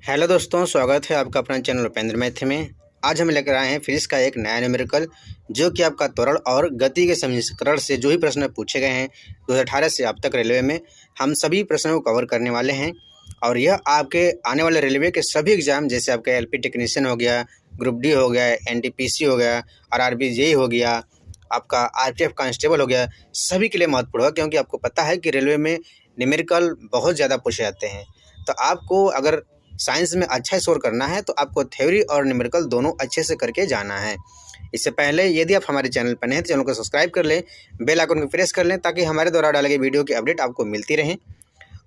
Hello दोस्तों, स्वागत है आपका अपना चैनल उपेंद्र मैथ में। आज हम लेकर आए हैं फिजिक्स का एक नया न्यूमेरिकल जो कि आपका त्वरण और गति के समीकरण से जो भी प्रश्न पूछे गए हैं 2018 से अब तक रेलवे में, हम सभी प्रश्नों को कवर करने वाले हैं। और यह आपके आने वाले रेलवे के सभी एग्जाम, जैसे आपका एलपी टेक्नीशियन हो गया, ग्रुप डी हो गया, एनटीपीसी हो गया, आरआरबी जेई हो गया, आपका आरपीएफ कांस्टेबल हो गया, सभी के लिए महत्वपूर्ण है। क्योंकि आपको पता है कि रेलवे में न्यूमेरिकल बहुत ज़्यादा पूछे जाते हैं। तो आपको अगर साइंस में अच्छा स्कोर करना है तो आपको थ्योरी और न्यूमेरिकल दोनों अच्छे से करके जाना है। इससे पहले यदि आप हमारे चैनल पर नए हैं तो चैनल को सब्सक्राइब कर लें, बेल आइकन को प्रेस कर लें ताकि हमारे द्वारा डाले गए वीडियो की अपडेट आपको मिलती रहे।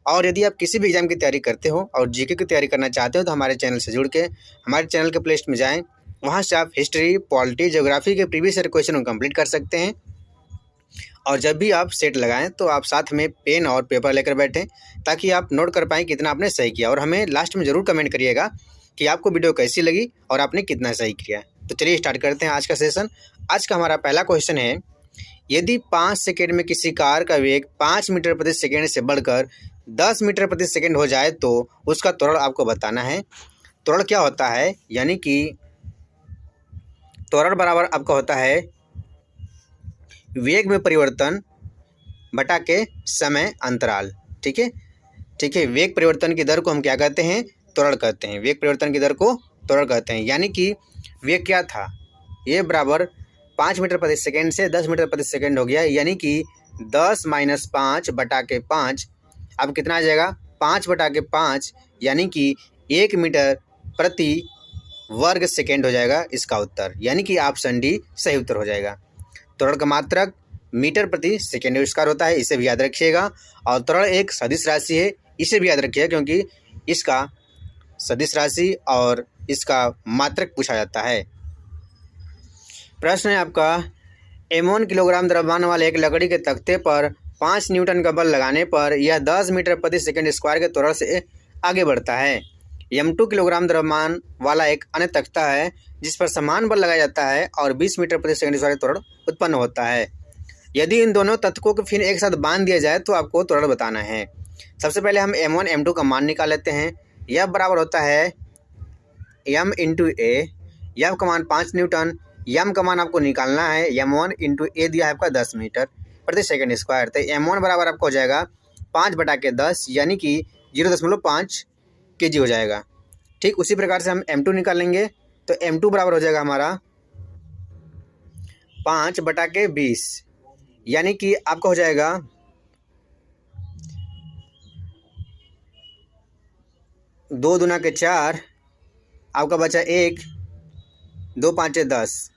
और यदि आप किसी भी एग्जाम की तैयारी करते हो और जीके की तैयारी करना चाहते हो तो हमारे चैनल से जुड़ के हमारे चैनल के प्लेलिस्ट में जाएँ। वहाँ से आप हिस्ट्री, पॉलिटी, ज्योग्राफी के प्रीवियस ईयर क्वेश्चन को कंप्लीट कर सकते हैं। और जब भी आप सेट लगाएं तो आप साथ में पेन और पेपर लेकर बैठें ताकि आप नोट कर पाएँ कितना आपने सही किया। और हमें लास्ट में ज़रूर कमेंट करिएगा कि आपको वीडियो कैसी लगी और आपने कितना सही किया। तो चलिए स्टार्ट करते हैं आज का सेशन। आज का हमारा पहला क्वेश्चन है, यदि 5 सेकेंड में किसी कार का वेग 5 मीटर प्रति सेकेंड से बढ़कर 10 मीटर प्रति सेकेंड हो जाए तो उसका त्वरण आपको बताना है। त्वरण क्या होता है, यानी कि त्वरण बराबर आपका होता है वेग में परिवर्तन बटा के समय अंतराल। ठीक है, वेग परिवर्तन की दर को हम क्या कहते हैं, त्वरण कहते हैं। वेग परिवर्तन की दर को त्वरण कहते हैं। यानी कि वेग क्या था, ये बराबर 5 मीटर प्रति सेकेंड से 10 मीटर प्रति सेकेंड हो गया। यानी कि 10 - 5 बटा के 5, अब कितना आ जाएगा, 5 बटा के 5, यानी कि 1 मीटर प्रति वर्ग सेकेंड हो जाएगा इसका उत्तर। यानी कि ऑप्शन डी सही उत्तर हो जाएगा। त्वरण का मात्रक मीटर प्रति सेकेंड स्क्वायर होता है, इसे भी याद रखिएगा। और त्वरण एक सदिश राशि है, इसे भी याद रखिएगा क्योंकि इसका सदिश राशि और इसका मात्रक पूछा जाता है। प्रश्न है आपका, M1 किलोग्राम द्रव्यमान वाले एक लकड़ी के तख्ते पर 5 न्यूटन का बल लगाने पर यह 10 मीटर प्रति सेकेंड स्क्वायर के त्वरण से आगे बढ़ता है। M2 किलोग्राम द्रव्यमान वाला एक अन्य तख्ता है जिस पर समान बल लगाया जाता है और 20 मीटर प्रति सेकेंड स्क्वायर त्वरण उत्पन्न होता है। यदि इन दोनों तत्वों को फिर एक साथ बांध दिया जाए तो आपको त्वरण बताना है। सबसे पहले हम M1 M2 का मान निकाल लेते हैं। यह बराबर होता है M × A। यह का मान 5 न्यूटन, M का मान आपको निकालना है। M1 × A दिया है आपका 10 मीटर प्रति सेकेंड स्क्वायर। तो M1 बराबर आपको हो जाएगा 5 बटा के 10, यानी कि 0.5 kg हो जाएगा। ठीक उसी प्रकार से हम M2 निकालेंगे तो M2 बराबर हो जाएगा हमारा 5 बटा के 20, यानी कि आपका हो जाएगा 2 दूना के 4, आपका बचा 1, 2 × 5 = 10,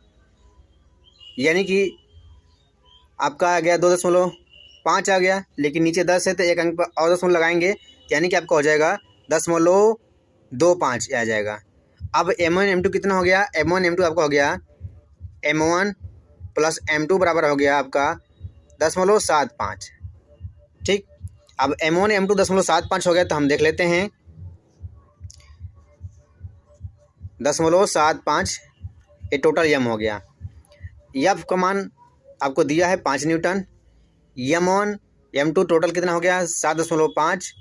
यानी कि आपका आ गया 2.5 आ गया। लेकिन नीचे 10 है तो एक अंक पर और 10 लगाएंगे, यानी कि आपका हो जाएगा 10.25 आ जाएगा। अब M1 M2 कितना हो गया, M1 M2 आपका हो गया M1 + M2 बराबर हो गया आपका 10.75। ठीक, अब M1 M2 10.75 हो गया तो हम देख लेते हैं 10.75 ये टोटल M हो गया। F का मान आपको दिया है 5 न्यूटन। M1 M2 टोटल कितना हो गया 7.5,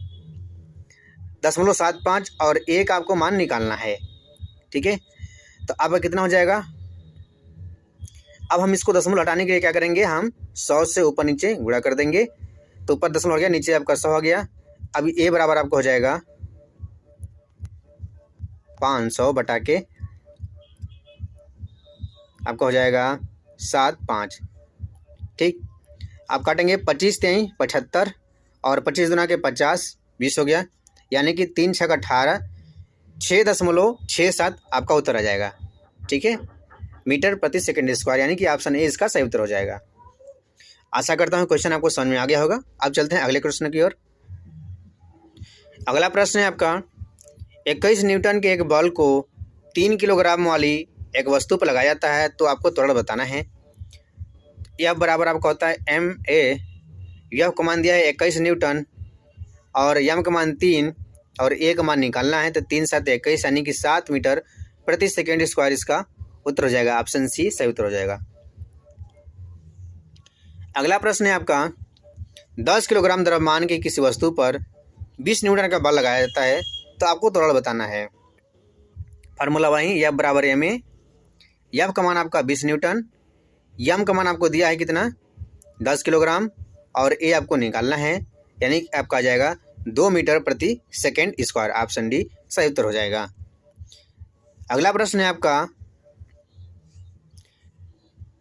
10.75 और 1 आपको मान निकालना है। ठीक है, तो अब कितना हो जाएगा, अब हम इसको दशमलव हटाने के लिए क्या करेंगे, हम 100 से ऊपर नीचे गुणा कर देंगे। तो ऊपर दशमलव हो गया, नीचे आपका 100 हो गया। अभी A बराबर आपको हो जाएगा 500 बटा के आपका हो जाएगा 7.5। ठीक, आप काटेंगे 25 × 3 = 75 और 25 दूना के 50, 20 हो गया। यानी कि 3 × 6 = 18, 6.67 आपका उत्तर आ जाएगा। ठीक है, मीटर प्रति सेकेंड स्क्वायर, यानी कि ऑप्शन ए इसका सही उत्तर हो जाएगा। आशा करता हूँ क्वेश्चन आपको समझ में आ गया होगा। अब चलते हैं अगले प्रश्न की ओर। अगला प्रश्न है आपका, 21 न्यूटन के एक बल को 3 किलोग्राम वाली एक वस्तु पर लगाया जाता है तो आपको त्वरण बताना है। यह बराबर आपका होता है MA। यह का मान दिया है 21 न्यूटन और M का मान 3 और A का मान निकालना है। तो 3 × 7 = 21, यानी कि 7 मीटर प्रति सेकेंड स्क्वायर इसका उत्तर हो जाएगा। ऑप्शन सी सही उत्तर हो जाएगा। अगला प्रश्न है आपका, 10 किलोग्राम द्रव्यमान की किसी वस्तु पर 20 न्यूटन का बल लगाया जाता है तो आपको त्वरण बताना है। फार्मूला वही F बराबर एम ए। F का मान आपका 20 न्यूटन, यम का मान आपको दिया है कितना 10 किलोग्राम, और ए आपको निकालना है, यानी आपका आ जाएगा 2 मीटर प्रति सेकेंड स्क्वायर। ऑप्शन डी सही उत्तर हो जाएगा। अगला प्रश्न है आपका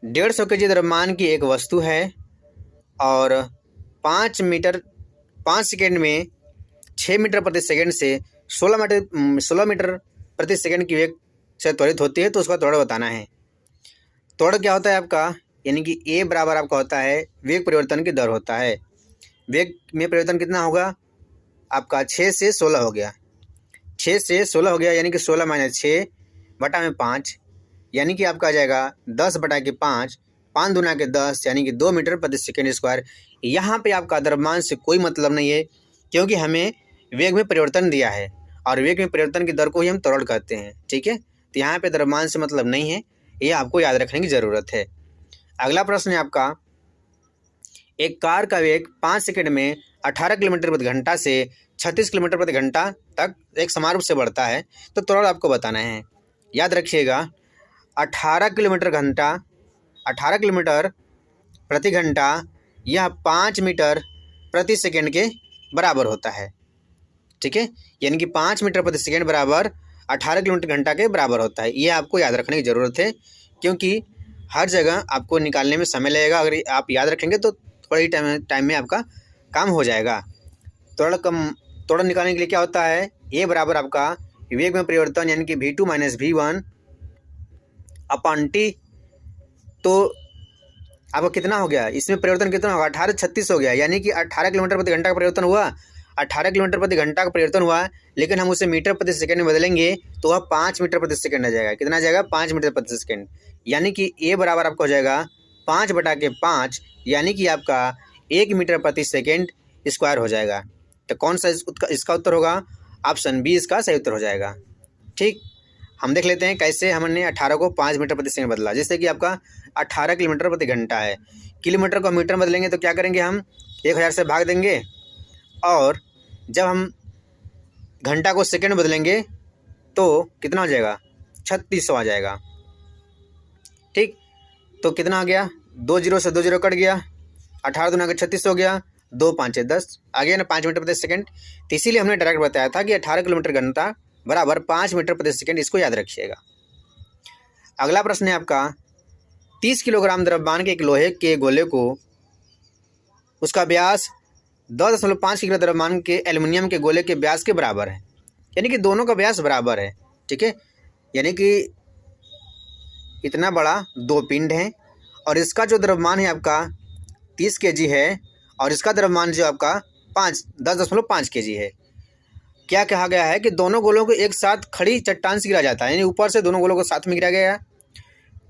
150 kg द्रव्यमान की एक वस्तु है और 5 सेकेंड में 6 मीटर प्रति सेकेंड से 16 मीटर प्रति सेकेंड की वेग से त्वरित होती है, तो उसका त्वरण बताना है। त्वरण क्या होता है आपका, यानी कि ए बराबर आपका होता है वेग परिवर्तन की दर होता है। वेग में परिवर्तन कितना होगा आपका 6 से 16 हो गया, 6 से 16 हो गया, यानी कि 16 माइनस 6 बटा में 5, यानी कि आपका आ जाएगा 10 बटा के 5, 5 दूना के 10, यानी कि 2 मीटर प्रति सेकेंड स्क्वायर। यहाँ पे आपका द्रव्यमान से कोई मतलब नहीं है, क्योंकि हमें वेग में परिवर्तन दिया है और वेग में परिवर्तन की दर को ही हम त्वरण कहते हैं। ठीक है, तो यहाँ पे द्रव्यमान से मतलब नहीं है, ये आपको याद रखने की ज़रूरत है। अगला प्रश्न है आपका एक कार का वेग 5 सेकेंड में 18 किलोमीटर प्रति घंटा से 36 किलोमीटर प्रति घंटा तक एक समान रूप से बढ़ता है, तो त्वरण आपको बताना है। याद रखिएगा 18 किलोमीटर प्रति घंटा यह 5 मीटर प्रति सेकेंड के बराबर होता है। ठीक है, यानी कि 5 मीटर प्रति सेकेंड बराबर 18 किलोमीटर घंटा के बराबर होता है। ये आपको याद रखने की ज़रूरत है, क्योंकि हर जगह आपको निकालने में समय लगेगा। अगर आप याद रखेंगे तो थोड़ा ही टाइम में आपका काम हो जाएगा। त्वरण निकालने के लिए क्या होता है, ए बराबर आपका वेग में परिवर्तन यानी कि v2 minus v1 upon T. तो आपका कितना हो गया, इसमें परिवर्तन कितना होगा 18 36 हो गया, यानी कि 18 किलोमीटर प्रति घंटा का परिवर्तन हुआ, 18 किलोमीटर प्रति घंटा का परिवर्तन हुआ, लेकिन हम उसे मीटर प्रति सेकंड में बदलेंगे तो वह 5 मीटर प्रति सेकंड आ जाएगा। कितना आ जाएगा 5 मीटर प्रति सेकंड, यानी कि ए बराबर आपका हो जाएगा 5 बटा के 5, यानी कि आपका 1 मीटर प्रति सेकंड स्क्वायर हो जाएगा। तो कौन सा इसका उत्तर होगा, ऑप्शन बी इसका सही उत्तर हो जाएगा। ठीक, हम देख लेते हैं कैसे हमने 18 को 5 मीटर प्रति सेकंड बदला। जैसे कि आपका 18 किलोमीटर प्रति घंटा है, किलोमीटर को मीटर बदलेंगे तो क्या करेंगे, हम 1000 से भाग देंगे, और जब हम घंटा को सेकंड बदलेंगे तो कितना हो जाएगा 3600 आ जाएगा। ठीक, तो कितना आ गया, 2 जीरो से 2 जीरो कट गया, 18 दूना के 36 हो गया, 2 5 10 आ गया ना 5 मीटर प्रति सेकंड। तो इसीलिए हमने डायरेक्ट बताया था कि 18 किलोमीटर घंटा बराबर 5 मीटर प्रति सेकंड, इसको याद रखिएगा। अगला प्रश्न है आपका 30 किलोग्राम द्रव्यमान के एक लोहे के गोले को उसका व्यास 10.5 किलो द्रव्यमान के एल्युमिनियम के गोले के व्यास के बराबर है, यानी कि दोनों का व्यास बराबर है। ठीक है, यानी कि इतना बड़ा 2 पिंड है और इसका जो द्रव्यमान है आपका 30 kg है और इसका द्रव्यमान जो आपका 10.5 kg है। क्या कहा गया है कि दोनों गोलों को एक साथ खड़ी चट्टान से गिरा जाता है, यानी ऊपर से दोनों गोलों को साथ में गिरा गया है।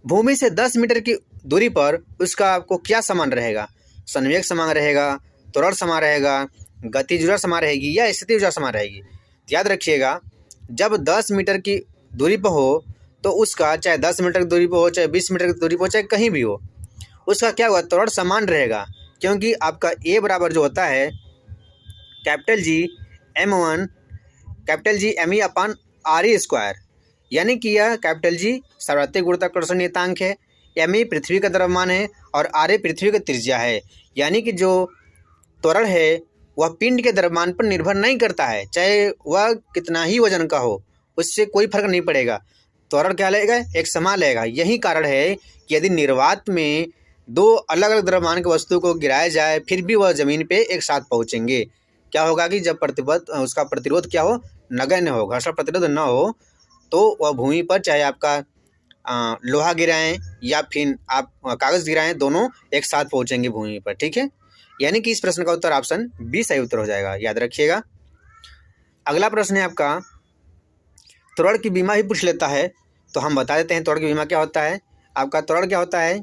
भूमि से 10 मीटर की दूरी पर उसका आपको क्या समान रहेगा, संवेग समान रहेगा, त्वरण समान रहेगा, गति ऊर्जा समान रहेगी या स्थिति ऊर्जा समान रहेगी। याद रखिएगा जब 10 मीटर की दूरी पर हो तो उसका चाहे 10 मीटर की दूरी पर हो, चाहे 20 मीटर की दूरी पर हो, चाहे कहीं भी हो, उसका क्या होगा त्वरण समान रहेगा, क्योंकि आपका ए बराबर जो होता है capital G M E upon R E square, यानी कि यह कैपिटल जी सार्वत्रिक गुरुत्वाकर्षण नियतांक है, एम ई पृथ्वी का द्रव्यमान है और आर ए पृथ्वी का त्रिज्या है। यानी कि जो त्वरण है वह पिंड के द्रव्यमान पर निर्भर नहीं करता है, चाहे वह कितना ही वजन का हो, उससे कोई फर्क नहीं पड़ेगा, त्वरण क्या लगेगा एक समान लगेगा। यही कारण है कि यदि निर्वात में 2 अलग अलग द्रव्यमान की वस्तु को गिराया जाए फिर भी वह जमीन पे एक साथ पहुंचेंगे। क्या होगा कि जब उसका प्रतिरोध क्या हो, नगण्य हो, घर्षण प्रतिरोध न हो, तो वह भूमि पर चाहे आपका लोहा गिराएं या फिर आप कागज़ गिराएं, दोनों एक साथ पहुंचेंगे भूमि पर। ठीक है, यानी कि इस प्रश्न का उत्तर ऑप्शन बी सही उत्तर हो जाएगा, याद रखिएगा। अगला प्रश्न है आपका त्वरण की बीमा ही पूछ लेता है, तो हम बता देते हैं त्वरण की बीमा क्या होता है। आपका त्वरण क्या होता है,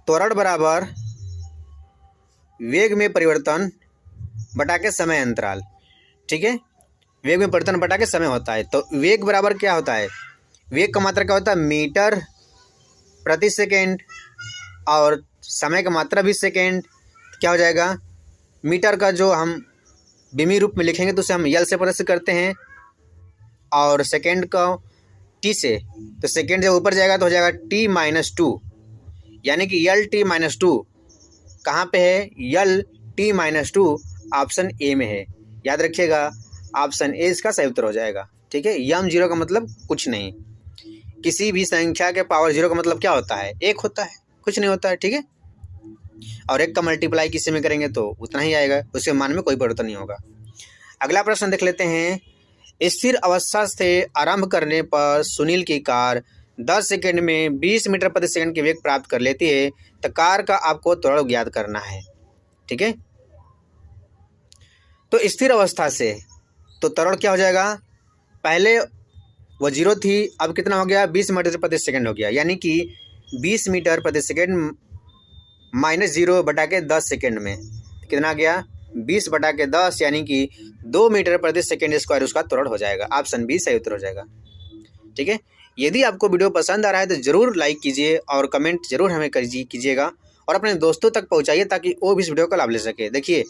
त्वरण बराबर वेग में परिवर्तन बटा के समय अंतराल। ठीक है, वेग में परिवर्तन बटा के समय होता है। तो वेग बराबर क्या होता है, वेग का मात्रा क्या होता है मीटर प्रति सेकेंड और समय का मात्रा 20 सेकेंड। क्या हो जाएगा, मीटर का जो हम बीमी रूप में लिखेंगे तो उसे हम यल से प्रदर्शित करते हैं और सेकेंड को टी से। तो सेकेंड जब ऊपर जाएगा तो हो जाएगा t-2, यानी कि L-T-2 कहाँ पे है? L-T-2 ऑप्शन ए में है। याद रखिएगा ऑप्शन ए इसका सही उत्तर हो जाएगा। ठीक है, यम जीरो का मतलब कुछ नहीं। किसी भी संख्या के पावर जीरो का मतलब क्या होता है? एक होता है, कुछ नहीं होता है। ठीक है, और एक का मल्टीप्लाई किसी में करेंगे तो उतना ही आएगा, उसके मान में कोई परिवर्तन नहीं होगा। अगला प्रश्न देख लेते हैं। स्थिर अवस्था से आरंभ करने पर सुनील की कार 10 सेकंड में 20 मीटर प्रति सेकंड के वेग प्राप्त कर लेती है, तो कार का आपको त्वरण ज्ञात करना है। ठीक है, तो स्थिर अवस्था से तो त्वरण क्या हो जाएगा? पहले वो जीरो थी, अब कितना हो गया? 20 मीटर प्रति सेकंड हो गया, यानी कि 20 मीटर प्रति सेकंड माइनस 0/10 सेकंड में कितना गया? 20/10, यानी कि 2 मीटर प्रति सेकंड स्क्वायर उसका त्वरण हो जाएगा। ऑप्शन बी सही उत्तर हो जाएगा। ठीक है, यदि आपको वीडियो पसंद आ रहा है तो ज़रूर लाइक कीजिए और कमेंट जरूर हमें कीजिएगा और अपने दोस्तों तक पहुंचाइए ताकि वो भी इस वीडियो का लाभ ले सके। देखिए,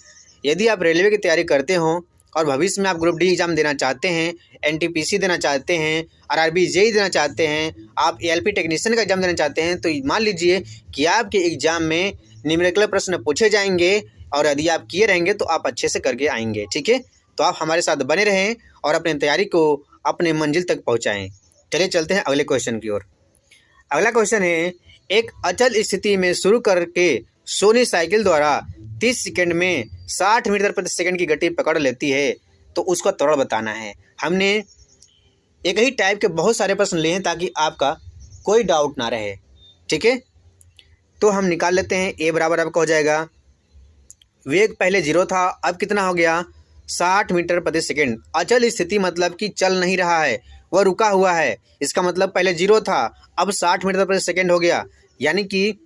यदि आप रेलवे की तैयारी करते हो और भविष्य में आप ग्रुप डी एग्जाम देना चाहते हैं, एनटीपीसी देना चाहते हैं, आरआरबी जेई देना चाहते हैं, आप एएलपी टेक्नीशियन का एग्जाम देना चाहते हैं, तो मान लीजिए कि आपके एग्जाम में न्यूमेरिकल प्रश्न पूछे जाएंगे और यदि आप किए रहेंगे तो आप अच्छे से करके आएंगे। ठीक है, तो आप हमारे साथ बने रहें और अपनी तैयारी को अपने मंजिल तक पहुँचाएँ। चलिए चलते हैं अगले क्वेश्चन की ओर। अगला क्वेश्चन है, एक अचल स्थिति में शुरू करके सोनी साइकिल द्वारा 30 सेकंड में 60 मीटर प्रति सेकंड की गति पकड़ लेती है, तो उसका त्वरण बताना है। हमने एक ही टाइप के बहुत सारे प्रश्न लिए हैं ताकि आपका कोई डाउट ना रहे। ठीक है, तो हम निकाल लेते हैं। ए बराबर आपका हो जाएगा, वेग पहले 0 था, अब कितना हो गया? 60 मीटर प्रति सेकंड। अचल स्थिति मतलब कि चल नहीं रहा है, वह रुका हुआ है। इसका मतलब पहले 0 था, अब 60 मीटर प्रति सेकंड हो गया, यानी कि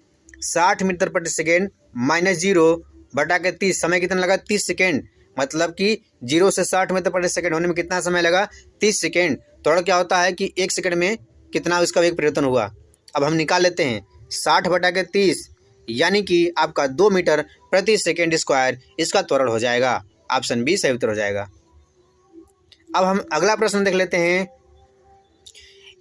60 मीटर प्रति सेकंड माइनस 0/30। समय कितना लगा? 30 सेकंड। मतलब कि 0 से 60 मीटर प्रति सेकंड होने में कितना समय लगा? 30 सेकंड। त्वरण क्या होता है कि 1 सेकंड में कितना उसका वेग परिवर्तन हुआ। अब हम निकाल लेते हैं 60/30, यानी कि आपका 2 मीटर प्रति सेकंड स्क्वायर इसका त्वरण हो जाएगा। ऑप्शन बी सही उत्तर हो जाएगा। अब हम अगला प्रश्न देख लेते हैं।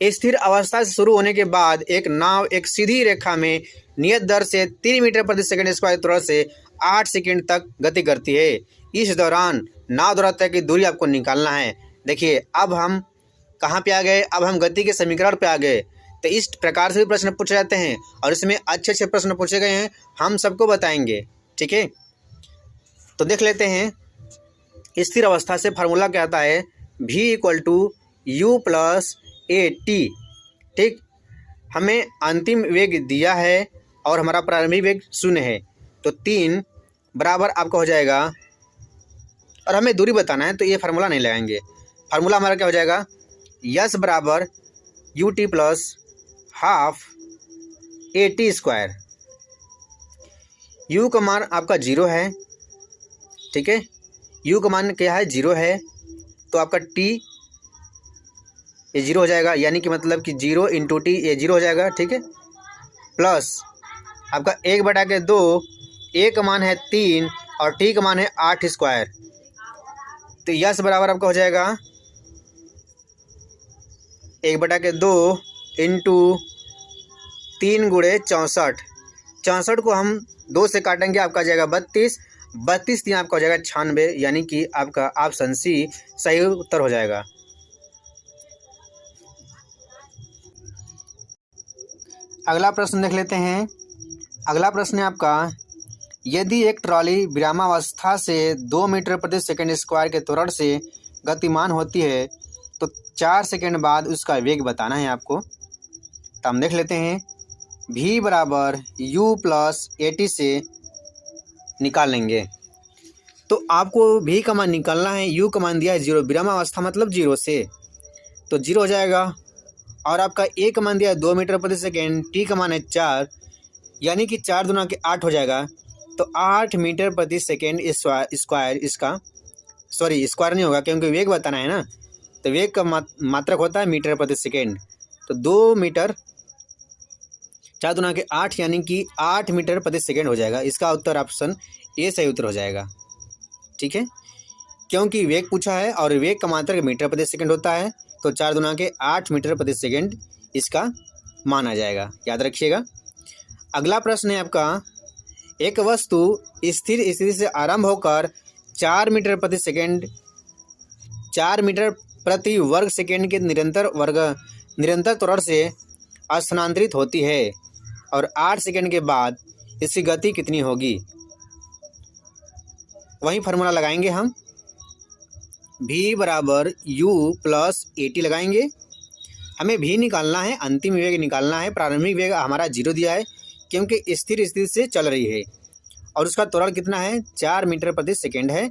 स्थिर अवस्था से शुरू होने के बाद एक नाव एक सीधी रेखा में नियत दर से 3 मीटर प्रति सेकंड स्क्वायर त्वरण से 8 सेकंड तक गति करती है। इस दौरान नाव द्वारा तय की दूरी आपको निकालना है। देखिए, अब हम कहाँ पे आ गए? अब हम गति के समीकरण पे आ गए। तो इस प्रकार से भी प्रश्न पूछे जाते हैं और इसमें अच्छे अच्छे प्रश्न पूछे गए हैं, हम सबको बताएंगे। ठीक है, तो देख लेते हैं। स्थिर अवस्था से फार्मूला क्या आता है? v = u + at। ठीक, हमें अंतिम वेग दिया है और हमारा प्रारंभिक वेग 0 है, तो 3 बराबर आपका हो जाएगा, और हमें दूरी बताना है तो ये फार्मूला नहीं लगाएंगे। फार्मूला हमारा क्या हो जाएगा? यस बराबर ut + हाफ at²। u का मान आपका 0 है। ठीक है, u का मान क्या है? 0 है, तो आपका t ये 0 हो जाएगा, यानी कि मतलब कि 0 × t ये 0 हो जाएगा। ठीक है, प्लस आपका 1/2, a का मान है 3 और t का मान है 8²। तो यस बराबर आपका हो जाएगा 1/2 × 3 × 64। 64 को हम 2 से काटेंगे, आपका आ जाएगा 32। 32 यहाँ आपका हो जाएगा 96, यानी कि आपका ऑप्शन सी सही उत्तर हो जाएगा। अगला प्रश्न देख लेते हैं। अगला प्रश्न है आपका, यदि एक ट्रॉली विरामावस्था से 2 मीटर प्रति सेकंड स्क्वायर के त्वरण से गतिमान होती है तो 4 सेकंड बाद उसका वेग बताना है आपको। तो हम देख लेते हैं। v बराबर u + at से निकाल लेंगे। तो आपको v का मान निकालना है। u का मान दिया है 0, विरामावस्था मतलब 0 से, तो 0 हो जाएगा। और आपका a का मान दिया है 2 मीटर प्रति सेकेंड, t का मान है 4, यानी कि 4 दूना के 8 हो जाएगा। तो 8 मीटर प्रति सेकेंड स्क्वायर इसका, सॉरी स्क्वायर नहीं होगा क्योंकि वेग बताना है ना, तो वेग का मात्रक होता है मीटर प्रति सेकेंड। तो 2 मीटर 4 दूना के 8, यानी कि 8 मीटर प्रति सेकेंड हो जाएगा। इसका उत्तर ऑप्शन ए सही उत्तर हो जाएगा। ठीक है, क्योंकि वेग पूछा है और वेग का मात्रक मीटर प्रति सेकंड होता है, तो 4 दूना के 8 मीटर प्रति सेकंड इसका मान आ जाएगा, याद रखिएगा। अगला प्रश्न है आपका, एक वस्तु स्थिर स्थिति से आरंभ होकर 4 मीटर प्रति सेकंड 4 मीटर प्रति वर्ग सेकंड के निरंतर त्वरण से स्थानांतरित होती है और 8 सेकंड के बाद इसकी गति कितनी होगी। वही फार्मूला लगाएंगे हम, v बराबर u प्लस AT लगाएंगे। हमें v निकालना है, अंतिम वेग निकालना है। प्रारंभिक वेग हमारा 0 दिया है क्योंकि स्थिर स्थिति से चल रही है और उसका त्वरण कितना है, 4 मीटर प्रति सेकंड है,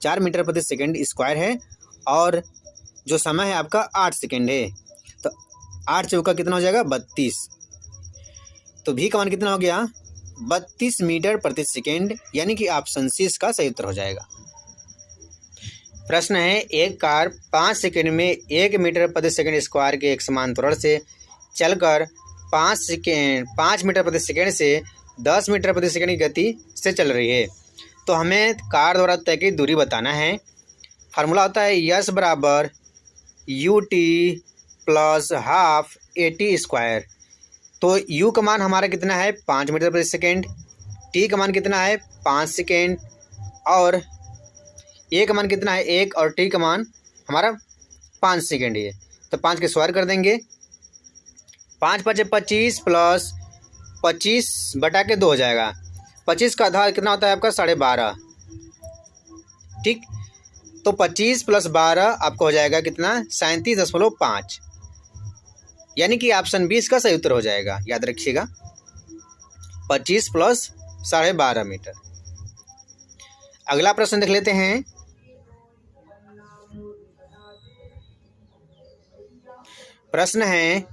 4 मीटर प्रति सेकंड स्क्वायर है और जो समय है आपका 8 सेकंड है। तो 8 चौका कितना हो जाएगा, 32। तो v का मान कितना हो गया, 32 मीटर प्रति सेकंड, यानी कि ऑप्शन सी इसका सही उत्तर हो जाएगा। प्रश्न है, एक कार 5 सेकंड में 1 मीटर प्रति सेकंड स्क्वायर के एक समान त्वरण से चलकर 5 मीटर प्रति सेकंड से 10 मीटर प्रति सेकंड की गति से चल रही है। तो हमें कार द्वारा तय की दूरी बताना है। फार्मूला होता है यस बराबर ut plus half AT square. तो u का मान हमारा कितना है, 5 मीटर प्रति सेकेंड, t का मान कितना है, 5 सेकेंड, और a का मान कितना है, 1, और t का मान हमारा 5 सेकेंड है। तो 5 के स्क्वायर कर देंगे, 5 × 5 = 25 प्लस 25 बटा के 2 हो जाएगा। 25 का आधा कितना होता है आपका, 12.5। ठीक, तो 25 प्लस 12 आपको हो जाएगा कितना, 37.5, यानी कि ऑप्शन 20 का सही उत्तर हो जाएगा, याद रखिएगा। 25 प्लस 12.5 मीटर। अगला प्रश्न देख लेते हैं। प्रश्न है,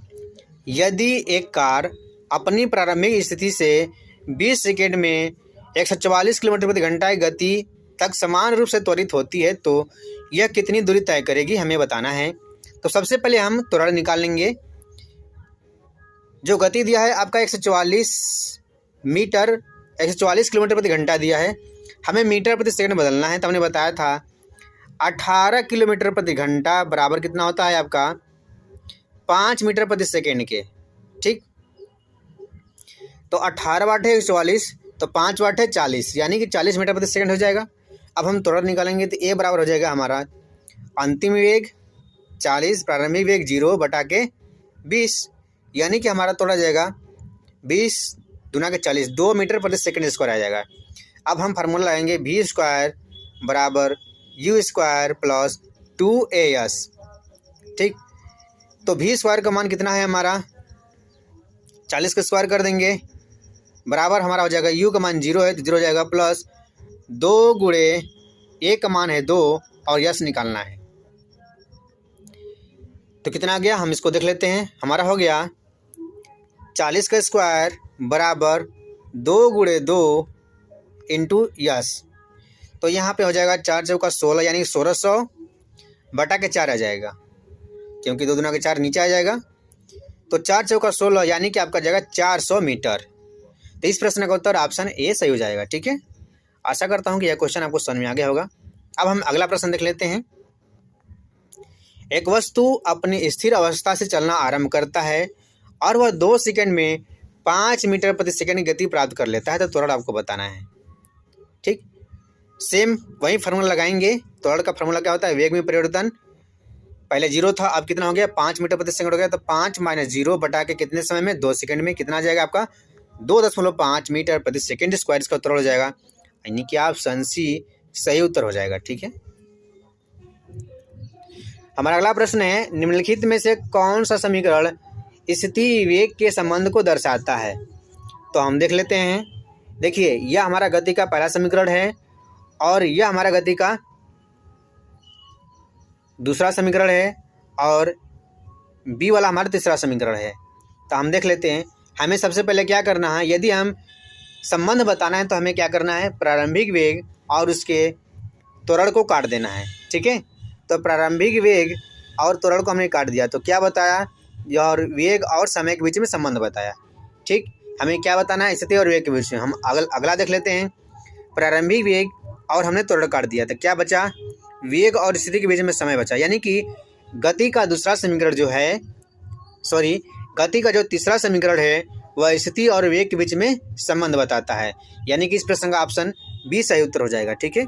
यदि एक कार अपनी प्रारंभिक स्थिति से 20 सेकेंड में 144 किलोमीटर प्रति घंटा की गति तक समान रूप से त्वरित होती है तो यह कितनी दूरी तय करेगी, हमें बताना है। तो सबसे पहले हम त्वरण निकाल लेंगे। जो गति दिया है आपका 144 किलोमीटर प्रति घंटा दिया है, हमें मीटर प्रति सेकंड बदलना है। तो हमने बताया था 18 किलोमीटर प्रति घंटा बराबर कितना होता है आपका, 5 मीटर प्रति सेकंड के। ठीक, तो 18 वाट है 144, तो 5 वाट है 40, यानी कि 40 मीटर प्रति सेकंड हो जाएगा। अब हम त्वरण निकालेंगे तो a बराबर हो जाएगा हमारा अंतिम वेग 40, प्रारंभिक वेग 0 बटा के 20, यानी कि हमारा त्वरण जाएगा 20 दूना के 40, 2 मीटर प्रति सेकंड स्क्वायर आ जाएगा। अब हम फार्मूला लगाएंगे v स्क्वायर बराबर u स्क्वायर प्लस 2as। ठीक, तो v स्क्वायर का मान कितना है हमारा, 40 का स्क्वायर कर देंगे, बराबर हमारा हो जाएगा u का मान 0 है तो 0 हो जाएगा, प्लस 2 गुणे a का मान है 2 और यस निकालना है। तो कितना आ गया, हम इसको देख लेते हैं। हमारा हो गया 40 का स्क्वायर बराबर 2 गुणे 2 इंटू यस। तो यहाँ पे हो जाएगा 4 चौका 16, यानी 1600 बटा के 4 आ जाएगा, क्योंकि 2 दूना के 4 नीचे आ जाएगा। तो 4 चौका 16, यानी कि आपका जाएगा 400 मीटर। तो इस प्रश्न का उत्तर ऑप्शन ए सही हो जाएगा। ठीक है, आशा करता हूँ कि यह क्वेश्चन आपको समझ में आ गया होगा। अब हम अगला प्रश्न देख लेते हैं। एक वस्तु अपनी स्थिर अवस्था से चलना आरंभ करता है और वह 2 सेकंड में 5 मीटर प्रति सेकंड की गति प्राप्त कर लेता है, तो त्वरण आपको बताना है। ठीक, सेम वही फार्मूला लगाएंगे। त्वरण का फार्मूला क्या होता है, वेग में परिवर्तन, पहले 0 था, अब कितना हो गया, 5 मीटर प्रति सेकंड हो गया। तो 5 - 0 बटा के कितने समय में, 2 सेकंड में, कितना आ जाएगा आपका, 2.5 मीटर प्रति सेकंड स्क्वायर इसका उत्तर हो जाएगा, यानी कि ऑप्शन सी सही उत्तर हो जाएगा। ठीक है, हमारा अगला प्रश्न है, निम्नलिखित में से कौन सा समीकरण स्थिति वेग के संबंध को दर्शाता है। तो हम देख लेते हैं। देखिए, यह हमारा गति का पहला समीकरण है और यह हमारा गति का दूसरा समीकरण है और बी वाला हमारा तीसरा समीकरण है। तो हम देख लेते हैं। हमें सबसे पहले क्या करना है, यदि हम संबंध बताना है तो हमें क्या करना है, प्रारंभिक वेग और उसके त्वरण को काट देना है। ठीक है, तो प्रारंभिक वेग और त्वरण को हमने काट दिया, तो क्या बताया, और वेग और समय के बीच में संबंध बताया। ठीक, हमें क्या बताना है, स्थिति और वेग के बीच में। हम अगला देख लेते हैं। प्रारंभिक वेग और हमने त्वरण काट दिया, तो क्या बचा, वेग और स्थिति के बीच में समय बचा, यानी कि गति का दूसरा समीकरण जो है, गति का जो तीसरा समीकरण है वह स्थिति और वेग के बीच में संबंध बताता है, यानी कि इस प्रश्न का ऑप्शन बी सही उत्तर हो जाएगा। ठीक है,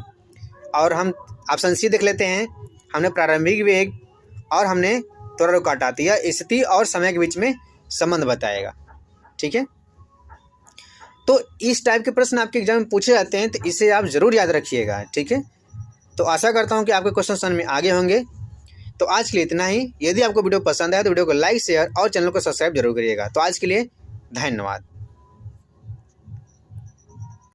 और हम ऑप्शन सी देख लेते हैं। हमने प्रारंभिक वेग और हमने त्वरण को काटा, तो यह स्थिति और समय के बीच में संबंध बताएगा। ठीक है, तो इस टाइप के प्रश्न आपके एग्जाम में पूछे जाते हैं, तो इसे आप जरूर याद रखिएगा। ठीक है, तो आशा करता हूँ कि आपके क्वेश्चन समझ में आगे होंगे। तो आज के लिए इतना ही। यदि आपको वीडियो पसंद आया तो वीडियो को लाइक, शेयर और चैनल को सब्सक्राइब जरूर करिएगा। तो आज के लिए धन्यवाद।